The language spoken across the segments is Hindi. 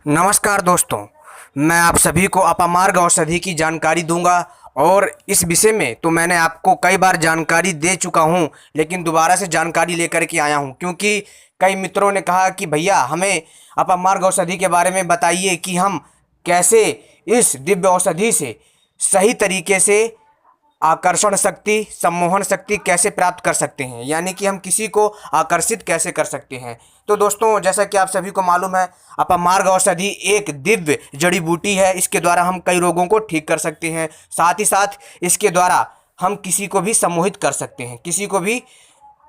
नमस्कार दोस्तों, मैं आप सभी को अपामार्ग औषधि की जानकारी दूंगा। और इस विषय में तो मैंने आपको कई बार जानकारी दे चुका हूं, लेकिन दोबारा से जानकारी लेकर के आया हूं क्योंकि कई मित्रों ने कहा कि भैया हमें अपामार्ग औषधि के बारे में बताइए कि हम कैसे इस दिव्य औषधि से सही तरीके से आकर्षण शक्ति, सम्मोहन शक्ति कैसे प्राप्त कर सकते हैं, यानी कि हम किसी को आकर्षित कैसे कर सकते हैं। तो दोस्तों, जैसा कि आप सभी को मालूम है, अपमार्ग औषधि एक दिव्य जड़ी बूटी है। इसके द्वारा हम कई रोगों को ठीक कर सकते हैं। साथ ही साथ इसके द्वारा हम किसी को भी सम्मोहित कर सकते हैं, किसी को भी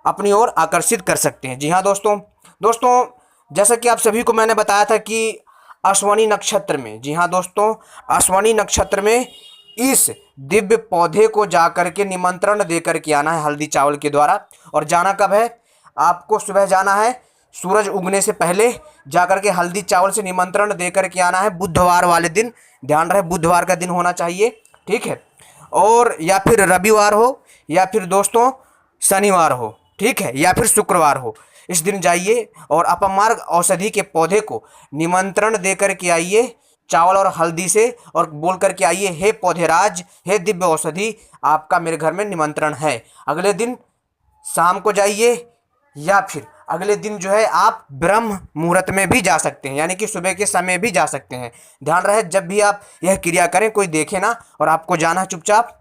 अपनी ओर आकर्षित कर सकते हैं। जी हाँ दोस्तों, जैसा कि आप सभी को मैंने बताया था कि अश्वनी नक्षत्र में, जी हाँ दोस्तों, अश्वनी नक्षत्र में इस दिव्य पौधे को जाकर के निमंत्रण देकर के आना है हल्दी चावल के द्वारा। और जाना कब है? आपको सुबह जाना है, सूरज उगने से पहले जाकर के हल्दी चावल से निमंत्रण देकर के आना है। बुधवार वाले दिन, ध्यान रहे बुधवार का दिन होना चाहिए, ठीक है। और या फिर रविवार हो, या फिर दोस्तों शनिवार हो, ठीक है, या फिर शुक्रवार हो। इस दिन जाइए और अपमार्ग औषधि के पौधे को निमंत्रण देकर के आइए चावल और हल्दी से, और बोल करके आइए, हे पौधेराज, हे दिव्य औषधि, आपका मेरे घर में निमंत्रण है। अगले दिन शाम को जाइए, या फिर अगले दिन जो है आप ब्रह्म मुहूर्त में भी जा सकते हैं, यानी कि सुबह के समय भी जा सकते हैं। ध्यान रहे जब भी आप यह क्रिया करें कोई देखे ना, और आपको जाना है चुपचाप।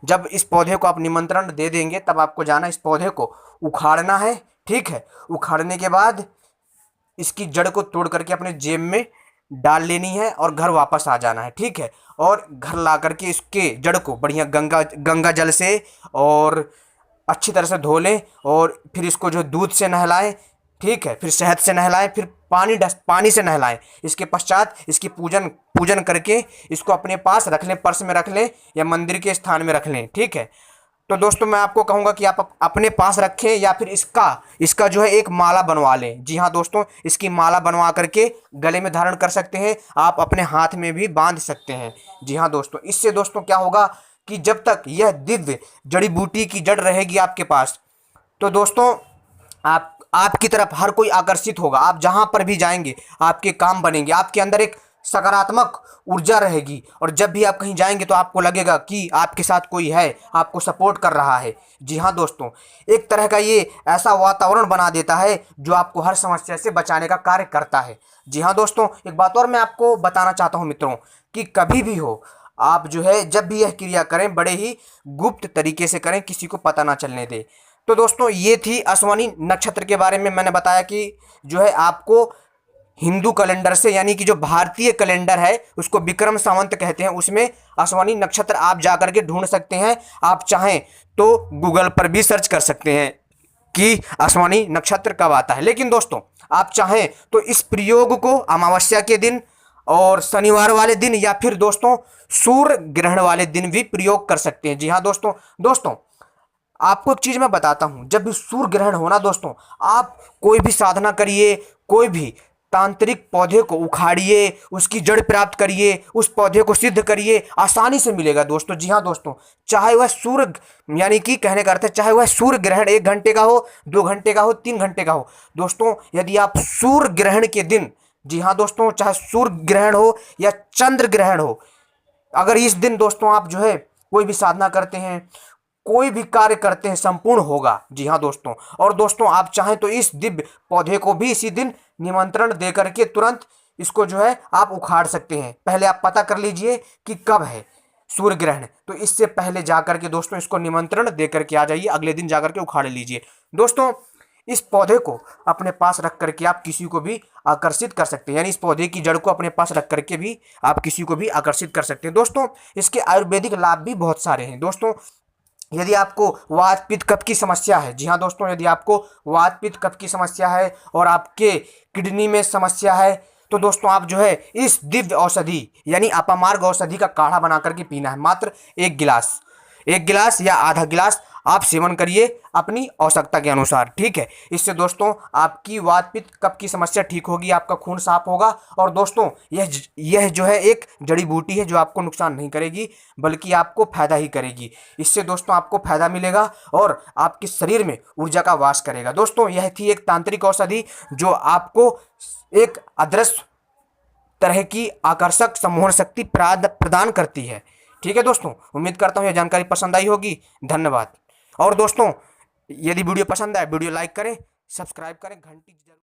जब इस पौधे को आप निमंत्रण दे देंगे तब आपको जाना, इस पौधे को उखाड़ना है, ठीक है। उखाड़ने के बाद इसकी जड़ को तोड़ करके अपने जेब में डाल लेनी है और घर वापस आ जाना है, ठीक है। और घर ला करके इसके जड़ को बढ़िया गंगा जल से और अच्छी तरह से धो लें, और फिर इसको जो दूध से नहलाएं, ठीक है, फिर शहद से नहलाएं, फिर पानी से नहलाएं। इसके पश्चात इसकी पूजन पूजन करके इसको अपने पास रख लें, पर्स में रख लें या मंदिर के स्थान में रख लें, ठीक है। तो दोस्तों, मैं आपको कहूँगा कि आप अपने पास रखें, या फिर इसका जो है एक माला बनवा लें। जी हाँ दोस्तों, इसकी माला बनवा करके गले में धारण कर सकते हैं, आप अपने हाथ में भी बांध सकते हैं। जी हाँ दोस्तों, इससे दोस्तों क्या होगा कि जब तक यह दिव्य जड़ी बूटी की जड़ रहेगी आपके पास, तो दोस्तों आपकी तरफ हर कोई आकर्षित होगा। आप जहां पर भी जाएंगे आपके काम बनेंगे, आपके अंदर एक सकारात्मक ऊर्जा रहेगी, और जब भी आप कहीं जाएंगे तो आपको लगेगा कि आपके साथ कोई है, आपको सपोर्ट कर रहा है। जी हाँ दोस्तों, एक तरह का ये ऐसा वातावरण बना देता है जो आपको हर समस्या से बचाने का कार्य करता है। जी हाँ दोस्तों, एक बात और मैं आपको बताना चाहता हूँ मित्रों, कि कभी भी हो आप जो है जब भी यह क्रिया करें बड़े ही गुप्त तरीके से करें, किसी को पता ना चलने दें। तो दोस्तों, ये थी अश्वनी नक्षत्र के बारे में। मैंने बताया कि जो है आपको हिंदू कैलेंडर से, यानी कि जो भारतीय कैलेंडर है उसको विक्रम संवत कहते हैं, उसमें अश्वनी नक्षत्र आप जाकर के ढूंढ सकते हैं। आप चाहें तो गूगल पर भी सर्च कर सकते हैं कि अश्वनी नक्षत्र कब आता है। लेकिन दोस्तों, आप चाहें तो इस प्रयोग को अमावस्या के दिन और शनिवार वाले दिन, या फिर दोस्तों सूर्य ग्रहण वाले दिन भी प्रयोग कर सकते हैं। जी हाँ दोस्तों, आपको एक चीज मैं बताता हूं, जब भी सूर्य ग्रहण हो ना दोस्तों, आप कोई भी साधना करिए, कोई भी तांत्रिक पौधे को उखाड़िए, उसकी जड़ प्राप्त करिए, उस पौधे को सिद्ध करिए, आसानी से मिलेगा दोस्तों। जी हाँ दोस्तों, चाहे वह सूर्य, यानी कि कहने का अर्थ है चाहे वह सूर्य ग्रहण 1 घंटे का हो, 2 घंटे का हो, 3 घंटे का हो दोस्तों, यदि आप सूर्य ग्रहण के दिन, जी हाँ दोस्तों, चाहे सूर्य ग्रहण हो या चंद्र ग्रहण हो, अगर इस दिन दोस्तों आप जो है कोई भी साधना करते हैं, कोई भी कार्य करते हैं, संपूर्ण होगा। जी हाँ दोस्तों, और दोस्तों आप चाहें तो इस दिव्य पौधे को भी इसी दिन निमंत्रण दे करके तुरंत इसको जो है आप उखाड़ सकते हैं। पहले आप पता कर लीजिए कि कब है सूर्य ग्रहण, तो इससे पहले जाकर के दोस्तों इसको निमंत्रण दे करके आ जाइए, अगले दिन जाकर के उखाड़ लीजिए। दोस्तों, इस पौधे को अपने पास रख करके आप किसी को भी आकर्षित कर सकते हैं, यानी इस पौधे की जड़ को अपने पास रख करके भी आप किसी को भी आकर्षित कर सकते हैं। दोस्तों, इसके आयुर्वेदिक लाभ भी बहुत सारे हैं। दोस्तों, यदि आपको वात पित्त कफ की समस्या है, जी हाँ दोस्तों, यदि आपको वात पित्त कफ की समस्या है और आपके किडनी में समस्या है, तो दोस्तों आप जो है इस दिव्य औषधि यानी अपमार्ग औषधि का काढ़ा बना करके पीना है। मात्र 1 गिलास या आधा गिलास आप सेवन करिए अपनी आवश्यकता के अनुसार, ठीक है। इससे दोस्तों आपकी वात पित्त कफ की समस्या ठीक होगी, आपका खून साफ होगा, और दोस्तों यह जो है एक जड़ी बूटी है जो आपको नुकसान नहीं करेगी बल्कि आपको फायदा ही करेगी। इससे दोस्तों आपको फायदा मिलेगा और आपके शरीर में ऊर्जा का वास करेगा। दोस्तों, यह थी एक तांत्रिक औषधि जो आपको एक अदृश्य तरह की आकर्षक सम्मोहन शक्ति प्रदान करती है। ठीक है दोस्तों, उम्मीद करता हूँ यह जानकारी पसंद आई होगी। धन्यवाद। और दोस्तों, यदि वीडियो पसंद आए वीडियो लाइक करें, सब्सक्राइब करें, घंटी